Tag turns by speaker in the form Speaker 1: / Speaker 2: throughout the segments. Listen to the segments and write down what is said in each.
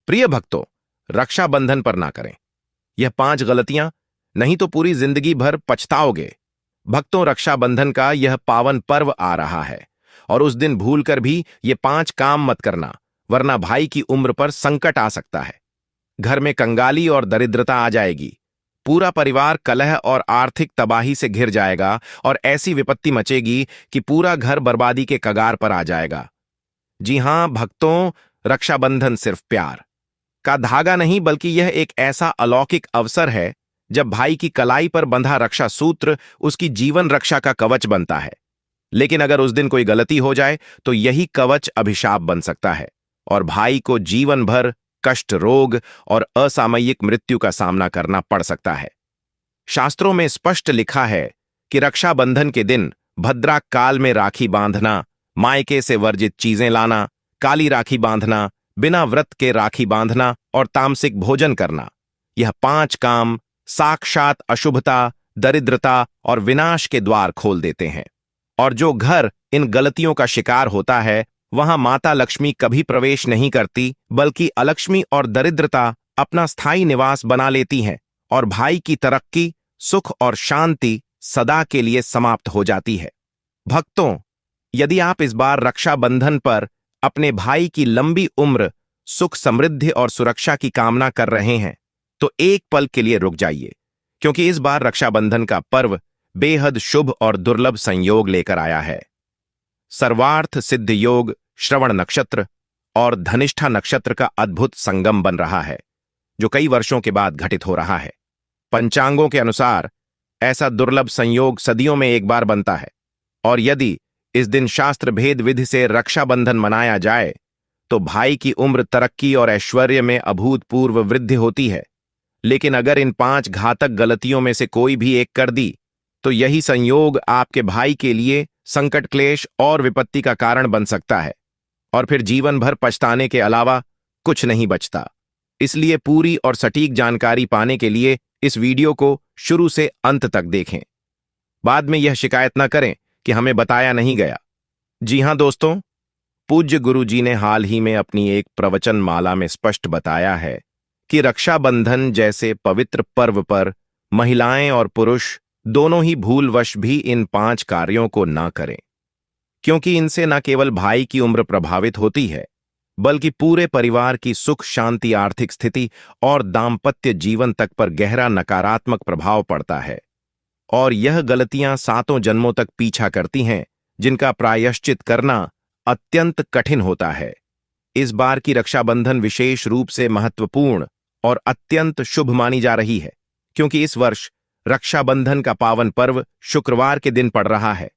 Speaker 1: प्रिय भक्तों, रक्षाबंधन पर ना करें यह 5 गलतियां, नहीं तो पूरी जिंदगी भर पछताओगे। भक्तों, रक्षाबंधन का यह पावन पर्व आ रहा है और उस दिन भूलकर भी ये 5 काम मत करना, वरना भाई की उम्र पर संकट आ सकता है। घर में कंगाली और दरिद्रता आ जाएगी, पूरा परिवार कलह और आर्थिक तबाही से घिर जाएगा और ऐसी विपत्ति मचेगी कि पूरा घर बर्बादी के कगार पर आ जाएगा। जी हां भक्तों, रक्षाबंधन सिर्फ प्यार का धागा नहीं, बल्कि यह एक ऐसा अलौकिक अवसर है जब भाई की कलाई पर बंधा रक्षा सूत्र उसकी जीवन रक्षा का कवच बनता है। लेकिन अगर उस दिन कोई गलती हो जाए तो यही कवच अभिशाप बन सकता है और भाई को जीवन भर कष्ट, रोग और असामयिक मृत्यु का सामना करना पड़ सकता है। शास्त्रों में स्पष्ट लिखा है कि रक्षाबंधन के दिन भद्रा काल में राखी बांधना, मायके से वर्जित चीजें लाना, काली राखी बांधना, बिना व्रत के राखी बांधना और तामसिक भोजन करना, यह 5 काम साक्षात अशुभता, दरिद्रता और विनाश के द्वार खोल देते हैं। और जो घर इन गलतियों का शिकार होता है, वहां माता लक्ष्मी कभी प्रवेश नहीं करती, बल्कि अलक्ष्मी और दरिद्रता अपना स्थायी निवास बना लेती हैं और भाई की तरक्की, सुख और शांति सदा के लिए समाप्त हो जाती है। भक्तों, यदि आप इस बार रक्षाबंधन पर अपने भाई की लंबी उम्र, सुख, समृद्धि और सुरक्षा की कामना कर रहे हैं, तो एक पल के लिए रुक जाइए, क्योंकि इस बार रक्षाबंधन का पर्व बेहद शुभ और दुर्लभ संयोग लेकर आया है। सर्वार्थ सिद्ध योग श्रवण नक्षत्र और धनिष्ठा नक्षत्र का अद्भुत संगम बन रहा है, जो कई वर्षों के बाद घटित हो रहा है। पंचांगों के अनुसार ऐसा दुर्लभ संयोग सदियों में एक बार बनता है और यदि इस दिन शास्त्र भेद विधि से रक्षाबंधन मनाया जाए तो भाई की उम्र, तरक्की और ऐश्वर्य में अभूतपूर्व वृद्धि होती है। लेकिन अगर इन 5 घातक गलतियों में से कोई भी एक कर दी तो यही संयोग आपके भाई के लिए संकट, क्लेश और विपत्ति का कारण बन सकता है और फिर जीवन भर पछताने के अलावा कुछ नहीं बचता। इसलिए पूरी और सटीक जानकारी पाने के लिए इस वीडियो को शुरू से अंत तक देखें। बाद में यह शिकायत न करें कि हमें बताया नहीं गया। जी हां दोस्तों, पूज्य गुरु जी ने हाल ही में अपनी एक प्रवचन माला में स्पष्ट बताया है कि रक्षाबंधन जैसे पवित्र पर्व पर महिलाएं और पुरुष दोनों ही भूलवश भी इन 5 कार्यों को ना करें, क्योंकि इनसे न केवल भाई की उम्र प्रभावित होती है, बल्कि पूरे परिवार की सुख, शांति, आर्थिक स्थिति और दाम्पत्य जीवन तक पर गहरा नकारात्मक प्रभाव पड़ता है। और यह गलतियां 7 जन्मों तक पीछा करती हैं, जिनका प्रायश्चित करना अत्यंत कठिन होता है। इस बार की रक्षाबंधन विशेष रूप से महत्वपूर्ण और अत्यंत शुभ मानी जा रही है, क्योंकि इस वर्ष रक्षाबंधन का पावन पर्व शुक्रवार के दिन पड़ रहा है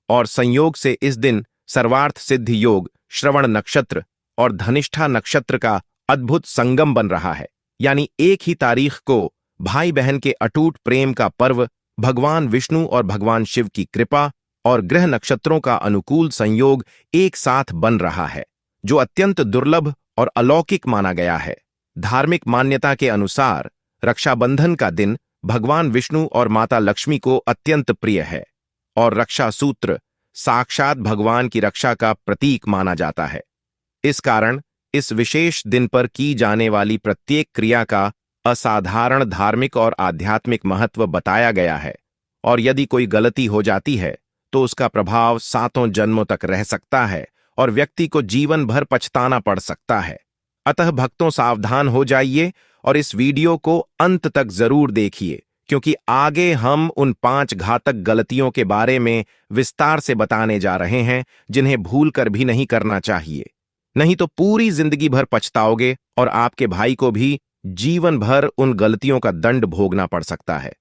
Speaker 1: और संयोग से इस दिन सर्वार्थ सिद्ध योग श्रवण नक्षत्र और धनिष्ठा नक्षत्र का अद्भुत संगम बन रहा है। यानी एक ही तारीख को भाई बहन के अटूट प्रेम का पर्व, भगवान विष्णु और भगवान शिव की कृपा और ग्रह नक्षत्रों का अनुकूल संयोग एक साथ बन रहा है, जो अत्यंत दुर्लभ और अलौकिक माना गया है। धार्मिक मान्यता के अनुसार रक्षाबंधन का दिन भगवान विष्णु और माता लक्ष्मी को अत्यंत प्रिय है और रक्षा सूत्र साक्षात भगवान की रक्षा का प्रतीक माना जाता है। इस कारण इस विशेष दिन पर की जाने वाली प्रत्येक क्रिया का असाधारण धार्मिक और आध्यात्मिक महत्व बताया गया है और यदि कोई गलती हो जाती है तो उसका प्रभाव 7 जन्मों तक रह सकता है और व्यक्ति को जीवन भर पछताना पड़ सकता है। अतः भक्तों, सावधान हो जाइए और इस वीडियो को अंत तक जरूर देखिए, क्योंकि आगे हम उन 5 घातक गलतियों के बारे में विस्तार से बताने जा रहे हैं जिन्हें भूल कर भी नहीं करना चाहिए, नहीं तो पूरी जिंदगी भर पछताओगे और आपके भाई को भी जीवन भर उन गलतियों का दंड भोगना पड़ सकता है।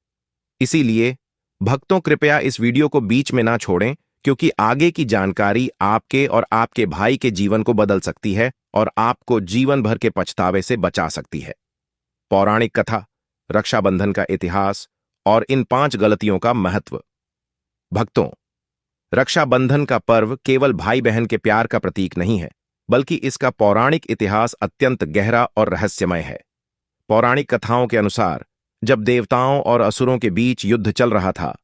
Speaker 1: इसीलिए भक्तों, कृपया इस वीडियो को बीच में ना छोड़ें, क्योंकि आगे की जानकारी आपके और आपके भाई के जीवन को बदल सकती है और आपको जीवन भर के पछतावे से बचा सकती है। पौराणिक कथा, रक्षाबंधन का इतिहास और इन 5 गलतियों का महत्व। भक्तों, रक्षाबंधन का पर्व केवल भाई बहन के प्यार का प्रतीक नहीं है, बल्कि इसका पौराणिक इतिहास अत्यंत गहरा और रहस्यमय है। पौराणिक कथाओं के अनुसार जब देवताओं और असुरों के बीच युद्ध चल रहा था,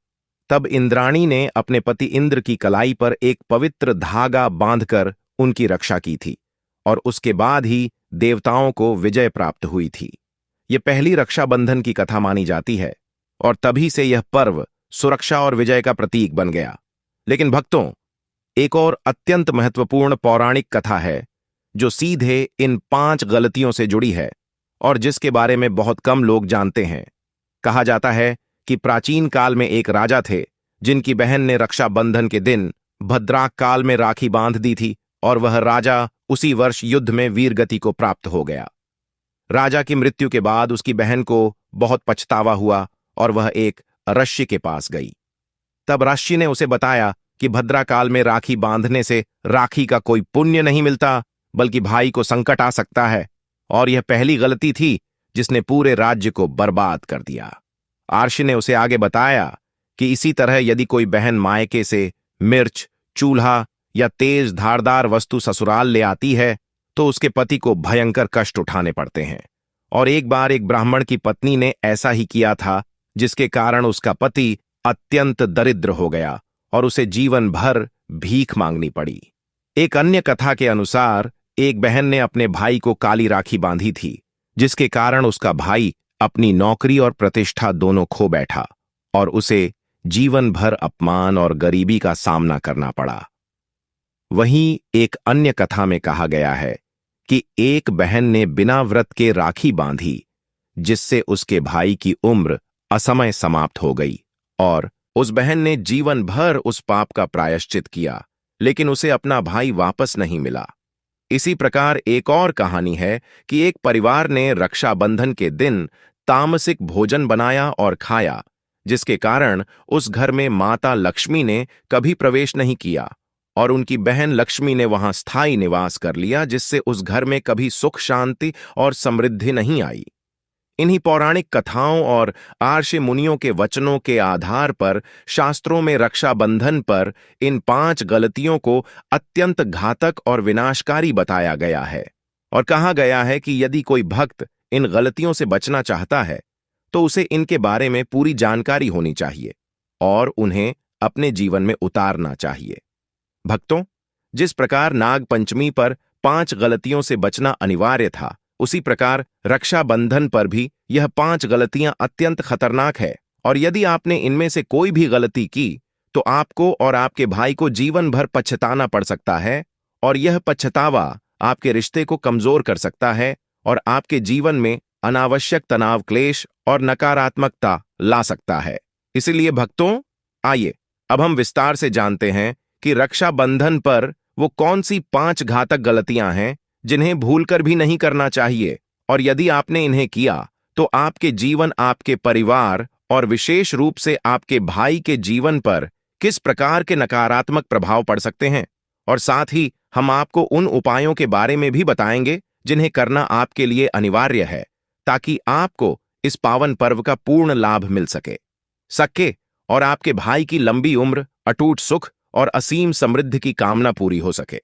Speaker 1: तब इंद्राणी ने अपने पति इंद्र की कलाई पर एक पवित्र धागा बांधकर उनकी रक्षा की थी और उसके बाद ही देवताओं को विजय प्राप्त हुई थी। ये पहली रक्षाबंधन की कथा मानी जाती है और तभी से यह पर्व सुरक्षा और विजय का प्रतीक बन गया। लेकिन भक्तों, एक और अत्यंत महत्वपूर्ण पौराणिक कथा है जो सीधे इन 5 गलतियों से जुड़ी है और जिसके बारे में बहुत कम लोग जानते हैं। कहा जाता है कि प्राचीन काल में एक राजा थे जिनकी बहन ने रक्षाबंधन के दिन भद्राक काल में राखी बांध दी थी और वह राजा उसी वर्ष युद्ध में वीरगति को प्राप्त हो गया। राजा की मृत्यु के बाद उसकी बहन को बहुत पछतावा हुआ और वह एक ऋषि के पास गई। तब ऋषि ने उसे बताया कि भद्रा काल में राखी बांधने से राखी का कोई पुण्य नहीं मिलता, बल्कि भाई को संकट आ सकता है, और यह पहली गलती थी जिसने पूरे राज्य को बर्बाद कर दिया। ऋषि ने उसे आगे बताया कि इसी तरह यदि कोई बहन मायके से मिर्च, चूल्हा या तेज धारदार वस्तु ससुराल ले आती है तो उसके पति को भयंकर कष्ट उठाने पड़ते हैं। और एक बार एक ब्राह्मण की पत्नी ने ऐसा ही किया था, जिसके कारण उसका पति अत्यंत दरिद्र हो गया और उसे जीवन भर भीख मांगनी पड़ी। एक अन्य कथा के अनुसार एक बहन ने अपने भाई को काली राखी बांधी थी, जिसके कारण उसका भाई अपनी नौकरी और प्रतिष्ठा दोनों खो बैठा और उसे जीवन भर अपमान और गरीबी का सामना करना पड़ा। वहीं एक अन्य कथा में कहा गया है कि एक बहन ने बिना व्रत के राखी बांधी, जिससे उसके भाई की उम्र असमय समाप्त हो गई और उस बहन ने जीवन भर उस पाप का प्रायश्चित किया, लेकिन उसे अपना भाई वापस नहीं मिला। इसी प्रकार एक और कहानी है कि एक परिवार ने रक्षाबंधन के दिन तामसिक भोजन बनाया और खाया, जिसके कारण उस घर में माता लक्ष्मी ने कभी प्रवेश नहीं किया और उनकी बहन लक्ष्मी ने वहां स्थायी निवास कर लिया, जिससे उस घर में कभी सुख, शांति और समृद्धि नहीं आई। इन्हीं पौराणिक कथाओं और आर्षि मुनियों के वचनों के आधार पर शास्त्रों में रक्षाबंधन पर इन 5 गलतियों को अत्यंत घातक और विनाशकारी बताया गया है और कहा गया है कि यदि कोई भक्त इन गलतियों से बचना चाहता है तो उसे इनके बारे में पूरी जानकारी होनी चाहिए और उन्हें अपने जीवन में उतारना चाहिए। भक्तों, जिस प्रकार नाग पंचमी पर 5 गलतियों से बचना अनिवार्य था, उसी प्रकार रक्षाबंधन पर भी यह 5 गलतियां अत्यंत खतरनाक है और यदि आपने इनमें से कोई भी गलती की तो आपको और आपके भाई को जीवन भर पछताना पड़ सकता है और यह पछतावा आपके रिश्ते को कमजोर कर सकता है और आपके जीवन में अनावश्यक तनाव, क्लेश और नकारात्मकता ला सकता है। इसलिए भक्तों, आइए अब हम विस्तार से जानते हैं कि रक्षाबंधन पर वो कौन सी 5 घातक गलतियां हैं जिन्हें भूलकर भी नहीं करना चाहिए, और यदि आपने इन्हें किया तो आपके जीवन, आपके परिवार और विशेष रूप से आपके भाई के जीवन पर किस प्रकार के नकारात्मक प्रभाव पड़ सकते हैं। और साथ ही हम आपको उन उपायों के बारे में भी बताएंगे जिन्हें करना आपके लिए अनिवार्य है, ताकि आपको इस पावन पर्व का पूर्ण लाभ मिल सके और आपके भाई की लंबी उम्र, अटूट सुख और असीम समृद्धि की कामना पूरी हो सके।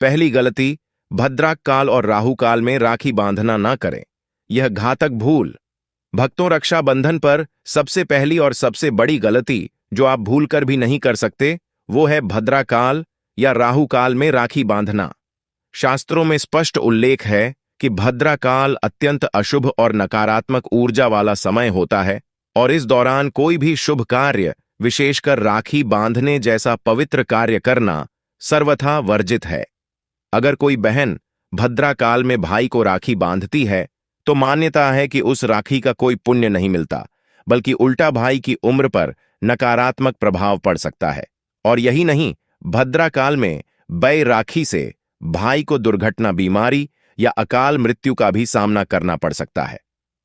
Speaker 1: पहली गलती, भद्राक काल और राहु काल में राखी बांधना न करें। यह घातक भूल। भक्तों, रक्षाबंधन पर सबसे पहली और सबसे बड़ी गलती जो आप भूलकर भी नहीं कर सकते, वो है भद्रा काल या राहु काल में राखी बांधना। शास्त्रों में स्पष्ट उल्लेख है कि भद्रा काल अत्यंत अशुभ और नकारात्मक ऊर्जा वाला समय होता है और इस दौरान कोई भी शुभ कार्य, विशेषकर राखी बांधने जैसा पवित्र कार्य करना सर्वथा वर्जित है। अगर कोई बहन भद्रा काल में भाई को राखी बांधती है तो मान्यता है कि उस राखी का कोई पुण्य नहीं मिलता, बल्कि उल्टा भाई की उम्र पर नकारात्मक प्रभाव पड़ सकता है। और यही नहीं, भद्रा काल में बै राखी से भाई को दुर्घटना, बीमारी या अकाल मृत्यु का भी सामना करना पड़ सकता है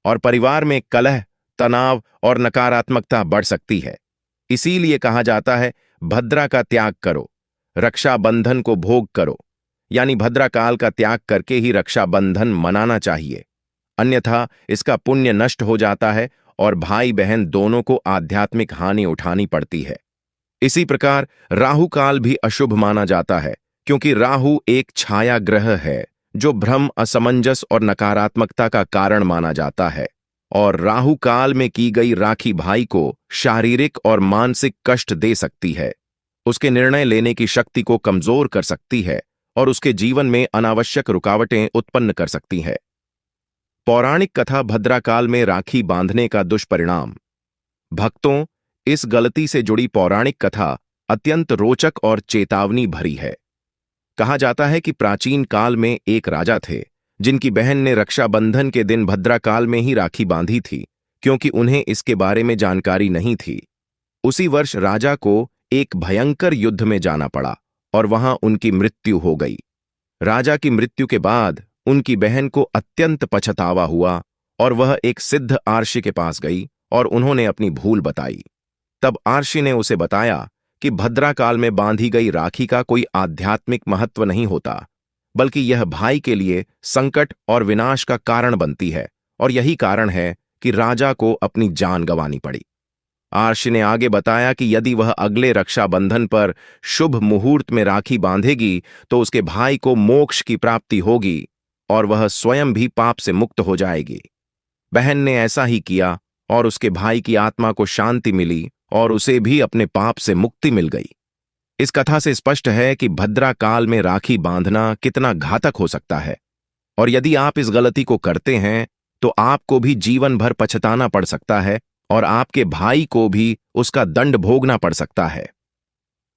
Speaker 1: और परिवार में कलह, तनाव और नकारात्मकता बढ़ सकती है। इसीलिए कहा जाता है, भद्रा का त्याग करो, रक्षाबंधन को भोग करो, यानी भद्रा काल का त्याग करके ही रक्षाबंधन मनाना चाहिए, अन्यथा इसका पुण्य नष्ट हो जाता है और भाई बहन दोनों को आध्यात्मिक हानि उठानी पड़ती है। इसी प्रकार राहु काल भी अशुभ माना जाता है, क्योंकि राहु एक छाया ग्रह है जो भ्रम, असमंजस और नकारात्मकता का कारण माना जाता है और राहु काल में की गई राखी भाई को शारीरिक और मानसिक कष्ट दे सकती है, उसके निर्णय लेने की शक्ति को कमजोर कर सकती है और उसके जीवन में अनावश्यक रुकावटें उत्पन्न कर सकती है। पौराणिक कथा भद्राकाल में राखी बांधने का दुष्परिणाम। भक्तों, इस गलती से जुड़ी पौराणिक कथा अत्यंत रोचक और चेतावनी भरी है। कहा जाता है कि प्राचीन काल में एक राजा थे जिनकी बहन ने रक्षाबंधन के दिन भद्राकाल में ही राखी बांधी थी, क्योंकि उन्हें इसके बारे में जानकारी नहीं थी। उसी वर्ष राजा को एक भयंकर युद्ध में जाना पड़ा और वहां उनकी मृत्यु हो गई। राजा की मृत्यु के बाद उनकी बहन को अत्यंत पछतावा हुआ और वह एक सिद्ध आर्षि के पास गई और उन्होंने अपनी भूल बताई। तब आर्षि ने उसे बताया कि भद्राकाल में बांधी गई राखी का कोई आध्यात्मिक महत्व नहीं होता, बल्कि यह भाई के लिए संकट और विनाश का कारण बनती है, और यही कारण है कि राजा को अपनी जान गंवानी पड़ी। आर्षि ने आगे बताया कि यदि वह अगले रक्षाबंधन पर शुभ मुहूर्त में राखी बांधेगी तो उसके भाई को मोक्ष की प्राप्ति होगी और वह स्वयं भी पाप से मुक्त हो जाएगी। बहन ने ऐसा ही किया और उसके भाई की आत्मा को शांति मिली और उसे भी अपने पाप से मुक्ति मिल गई। इस कथा से स्पष्ट है कि भद्राकाल में राखी बांधना कितना घातक हो सकता है, और यदि आप इस गलती को करते हैं तो आपको भी जीवन भर पछताना पड़ सकता है और आपके भाई को भी उसका दंड भोगना पड़ सकता है।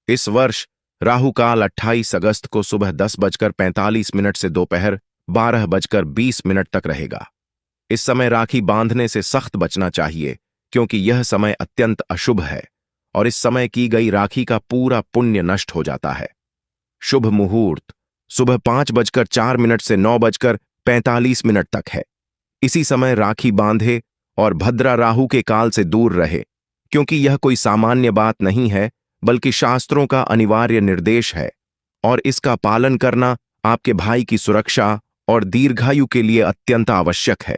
Speaker 1: इस वर्ष राहुकाल 28 अगस्त को सुबह 10:45 से दोपहर 12:20 तक रहेगा। इस समय राखी बांधने से सख्त बचना चाहिए, क्योंकि यह समय अत्यंत अशुभ है और इस समय की गई राखी का पूरा पुण्य नष्ट हो जाता है। शुभ मुहूर्त सुबह 5:04 से 9:45 तक है। इसी समय राखी बांधे और भद्रा राहु के काल से दूर रहे, क्योंकि यह कोई सामान्य बात नहीं है, बल्कि शास्त्रों का अनिवार्य निर्देश है और इसका पालन करना आपके भाई की सुरक्षा और दीर्घायु के लिए अत्यंत आवश्यक है।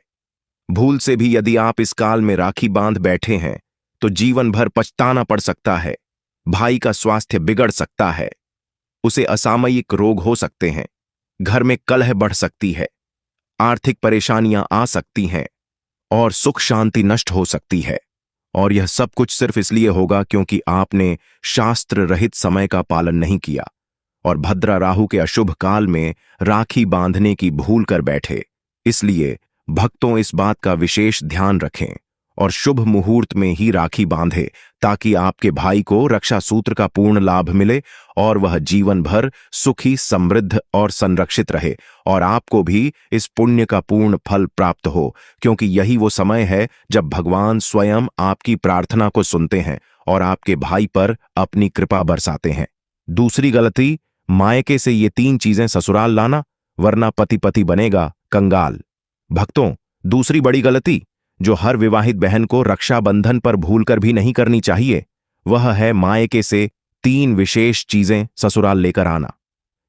Speaker 1: भूल से भी यदि आप इस काल में राखी बांध बैठे हैं तो जीवन भर पछताना पड़ सकता है। भाई का स्वास्थ्य बिगड़ सकता है, उसे असामयिक रोग हो सकते हैं, घर में कलह बढ़ सकती है, आर्थिक परेशानियां आ सकती हैं और सुख शांति नष्ट हो सकती है। और यह सब कुछ सिर्फ इसलिए होगा क्योंकि आपने शास्त्र रहित समय का पालन नहीं किया और भद्रा राहु के अशुभ काल में राखी बांधने की भूल कर बैठे। इसलिए भक्तों, इस बात का विशेष ध्यान रखें और शुभ मुहूर्त में ही राखी बांधे, ताकि आपके भाई को रक्षा सूत्र का पूर्ण लाभ मिले और वह जीवन भर सुखी, समृद्ध और संरक्षित रहे, और आपको भी इस पुण्य का पूर्ण फल प्राप्त हो, क्योंकि यही वो समय है जब भगवान स्वयं आपकी प्रार्थना को सुनते हैं और आपके भाई पर अपनी कृपा बरसाते हैं। दूसरी गलती, मायके से ये 3 चीजें ससुराल लाना, वरना पति पति बनेगा कंगाल। भक्तों, दूसरी बड़ी गलती जो हर विवाहित बहन को रक्षाबंधन पर भूलकर भी नहीं करनी चाहिए, वह है मायके से 3 विशेष चीजें ससुराल लेकर आना।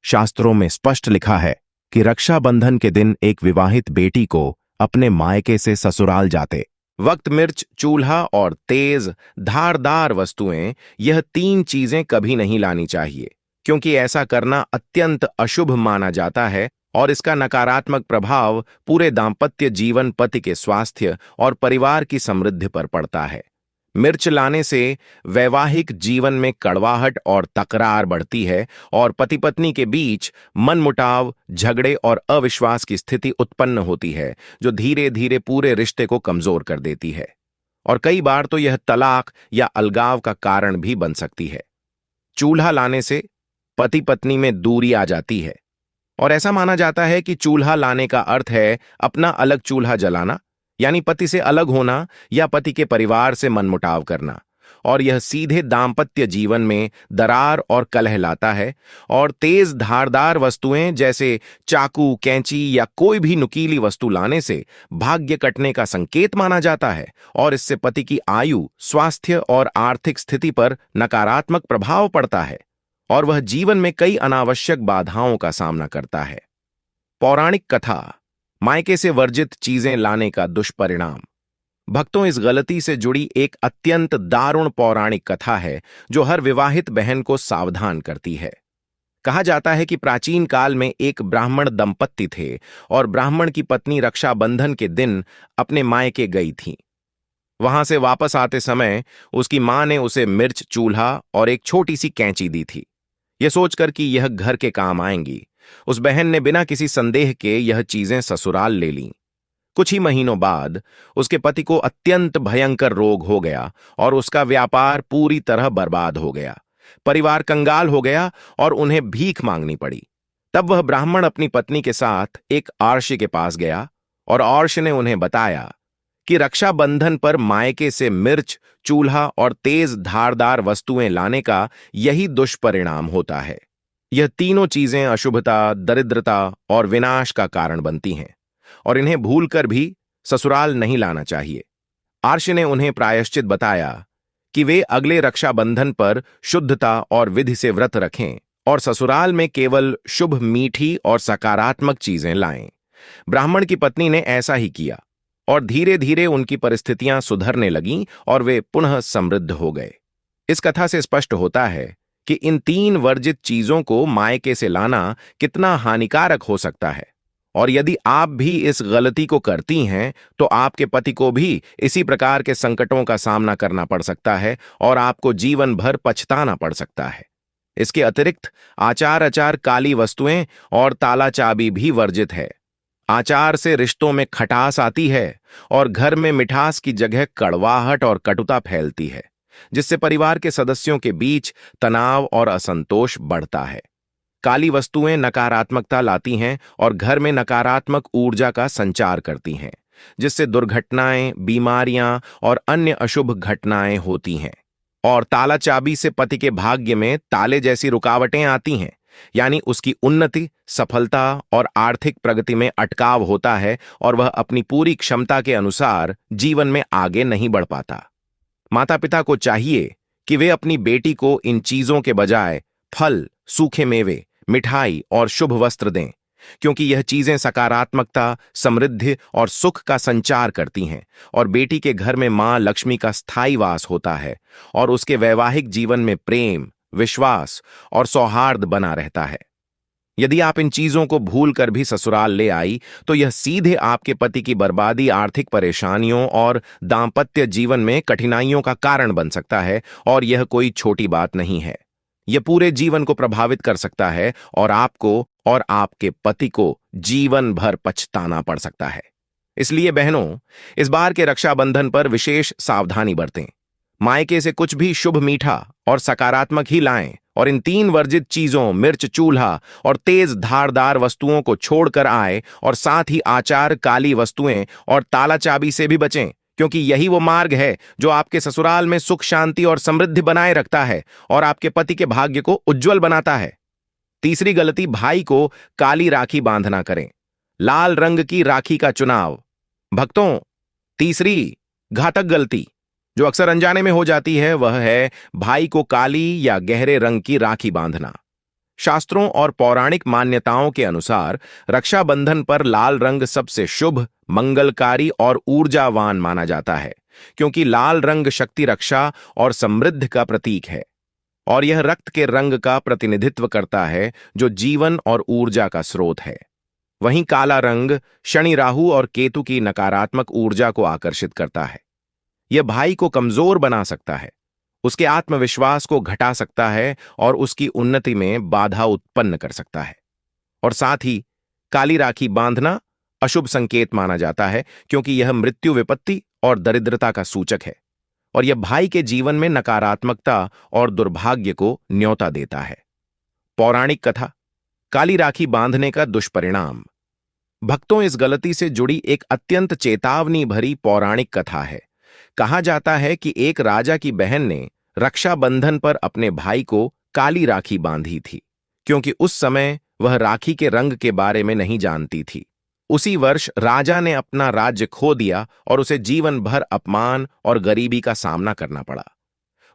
Speaker 1: शास्त्रों में स्पष्ट लिखा है कि रक्षाबंधन के दिन एक विवाहित बेटी को अपने मायके से ससुराल जाते वक्त मिर्च, चूल्हा और तेज धारदार वस्तुएं, यह 3 चीजें कभी नहीं लानी चाहिए, क्योंकि ऐसा करना अत्यंत अशुभ माना जाता है और इसका नकारात्मक प्रभाव पूरे दाम्पत्य जीवन, पति के स्वास्थ्य और परिवार की समृद्धि पर पड़ता है। मिर्च लाने से वैवाहिक जीवन में कड़वाहट और तकरार बढ़ती है और पति पत्नी के बीच मनमुटाव, झगड़े और अविश्वास की स्थिति उत्पन्न होती है, जो धीरे धीरे पूरे रिश्ते को कमजोर कर देती है और कई बार तो यह तलाक या अलगाव का कारण भी बन सकती है। चूल्हा लाने से पति पत्नी में दूरी आ जाती है और ऐसा माना जाता है कि चूल्हा लाने का अर्थ है अपना अलग चूल्हा जलाना, यानी पति से अलग होना या पति के परिवार से मनमुटाव करना, और यह सीधे दाम्पत्य जीवन में दरार और कलह लाता है। और तेज धारदार वस्तुएं जैसे चाकू, कैंची या कोई भी नुकीली वस्तु लाने से भाग्य कटने का संकेत माना जाता है और इससे पति की आयु, स्वास्थ्य और आर्थिक स्थिति पर नकारात्मक प्रभाव पड़ता है और वह जीवन में कई अनावश्यक बाधाओं का सामना करता है। पौराणिक कथा, मायके से वर्जित चीजें लाने का दुष्परिणाम। भक्तों, इस गलती से जुड़ी एक अत्यंत दारुण पौराणिक कथा है जो हर विवाहित बहन को सावधान करती है। कहा जाता है कि प्राचीन काल में एक ब्राह्मण दंपत्ति थे और ब्राह्मण की पत्नी रक्षाबंधन के दिन अपने मायके गई थी। वहां से वापस आते समय उसकी मां ने उसे मिर्च, चूल्हा और एक छोटी सी कैंची दी थी, यह सोचकर कि यह घर के काम आएंगी, उस बहन ने बिना किसी संदेह के यह चीजें ससुराल ले लीं। कुछ ही महीनों बाद उसके पति को अत्यंत भयंकर रोग हो गया और उसका व्यापार पूरी तरह बर्बाद हो गया। परिवार कंगाल हो गया और उन्हें भीख मांगनी पड़ी। तब वह ब्राह्मण अपनी पत्नी के साथ एक आर्षि के पास गया और आर्ष ने उन्हें बताया कि रक्षाबंधन पर मायके से मिर्च, चूल्हा और तेज धारदार वस्तुएं लाने का यही दुष्परिणाम होता है। यह तीनों चीजें अशुभता, दरिद्रता और विनाश का कारण बनती हैं और इन्हें भूलकर भी ससुराल नहीं लाना चाहिए। आर्ष ने उन्हें प्रायश्चित बताया कि वे अगले रक्षाबंधन पर शुद्धता और विधि से व्रत रखें और ससुराल में केवल शुभ, मीठी और सकारात्मक चीजें लाएं। ब्राह्मण की पत्नी ने ऐसा ही किया और धीरे धीरे उनकी परिस्थितियां सुधरने लगीं और वे पुनः समृद्ध हो गए। इस कथा से स्पष्ट होता है कि इन तीन वर्जित चीजों को मायके से लाना कितना हानिकारक हो सकता है, और यदि आप भी इस गलती को करती हैं तो आपके पति को भी इसी प्रकार के संकटों का सामना करना पड़ सकता है और आपको जीवन भर पछताना पड़ सकता है। इसके अतिरिक्त आचार अचार, काली वस्तुएं और ताला चाबी भी वर्जित है। आचार से रिश्तों में खटास आती है और घर में मिठास की जगह कड़वाहट और कटुता फैलती है, जिससे परिवार के सदस्यों के बीच तनाव और असंतोष बढ़ता है। काली वस्तुएं नकारात्मकता लाती हैं और घर में नकारात्मक ऊर्जा का संचार करती हैं, जिससे दुर्घटनाएं, बीमारियां और अन्य अशुभ घटनाएं होती हैं। और ताला चाबी से पति के भाग्य में ताले जैसी रुकावटें आती हैं, यानी उसकी उन्नति, सफलता और आर्थिक प्रगति में अटकाव होता है और वह अपनी पूरी क्षमता के अनुसार जीवन में आगे नहीं बढ़ पाता। माता पिता को चाहिए कि वे अपनी बेटी को इन चीजों के बजाय फल, सूखे मेवे, मिठाई और शुभ वस्त्र दें, क्योंकि यह चीजें सकारात्मकता, समृद्धि और सुख का संचार करती हैं और बेटी के घर में मां लक्ष्मी का स्थायी वास होता है और उसके वैवाहिक जीवन में प्रेम, विश्वास और सौहार्द बना रहता है। यदि आप इन चीजों को भूलकर भी ससुराल ले आई तो यह सीधे आपके पति की बर्बादी, आर्थिक परेशानियों और दांपत्य जीवन में कठिनाइयों का कारण बन सकता है, और यह कोई छोटी बात नहीं है। यह पूरे जीवन को प्रभावित कर सकता है और आपको और आपके पति को जीवन भर पछताना पड़ सकता है। इसलिए बहनों, इस बार के रक्षाबंधन पर विशेष सावधानी बरतें। मायके से कुछ भी शुभ, मीठा और सकारात्मक ही लाएं और इन तीन वर्जित चीजों, मिर्च, चूल्हा और तेज धारदार वस्तुओं को छोड़कर आए, और साथ ही आचार, काली वस्तुएं और ताला चाबी से भी बचें, क्योंकि यही वो मार्ग है जो आपके ससुराल में सुख, शांति और समृद्धि बनाए रखता है और आपके पति के भाग्य को उज्जवल बनाता है। तीसरी गलती, भाई को काली राखी बांधना करें। लाल रंग की राखी का चुनाव। भक्तों, तीसरी घातक गलती जो अक्सर अनजाने में हो जाती है वह है भाई को काली या गहरे रंग की राखी बांधना। शास्त्रों और पौराणिक मान्यताओं के अनुसार रक्षाबंधन पर लाल रंग सबसे शुभ, मंगलकारी और ऊर्जावान माना जाता है, क्योंकि लाल रंग शक्ति, रक्षा और समृद्धि का प्रतीक है और यह रक्त के रंग का प्रतिनिधित्व करता है जो जीवन और ऊर्जा का स्रोत है। वहीं काला रंग शनि, राहु और केतु की नकारात्मक ऊर्जा को आकर्षित करता है। यह भाई को कमजोर बना सकता है, उसके आत्मविश्वास को घटा सकता है और उसकी उन्नति में बाधा उत्पन्न कर सकता है। और साथ ही काली राखी बांधना अशुभ संकेत माना जाता है, क्योंकि यह मृत्यु, विपत्ति और दरिद्रता का सूचक है और यह भाई के जीवन में नकारात्मकता और दुर्भाग्य को न्योता देता है। पौराणिक कथा, काली राखी बांधने का दुष्परिणाम। भक्तों, इस गलती से जुड़ी एक अत्यंत चेतावनी भरी पौराणिक कथा है। कहा जाता है कि एक राजा की बहन ने रक्षाबंधन पर अपने भाई को काली राखी बांधी थी, क्योंकि उस समय वह राखी के रंग के बारे में नहीं जानती थी। उसी वर्ष राजा ने अपना राज्य खो दिया और उसे जीवन भर अपमान और गरीबी का सामना करना पड़ा।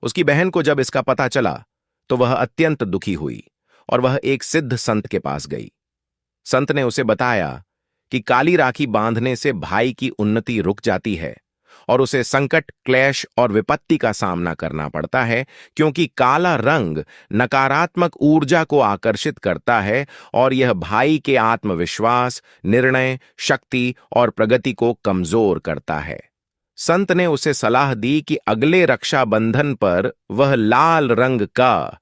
Speaker 1: उसकी बहन को जब इसका पता चला तो वह अत्यंत दुखी हुई और वह एक सिद्ध संत के पास गई। संत ने उसे बताया कि काली राखी बांधने से भाई की उन्नति रुक जाती है और उसे संकट, क्लेश और विपत्ति का सामना करना पड़ता है, क्योंकि काला रंग नकारात्मक ऊर्जा को आकर्षित करता है और यह भाई के आत्मविश्वास, निर्णय शक्ति और प्रगति को कमजोर करता है। संत ने उसे सलाह दी कि अगले रक्षाबंधन पर वह लाल रंग का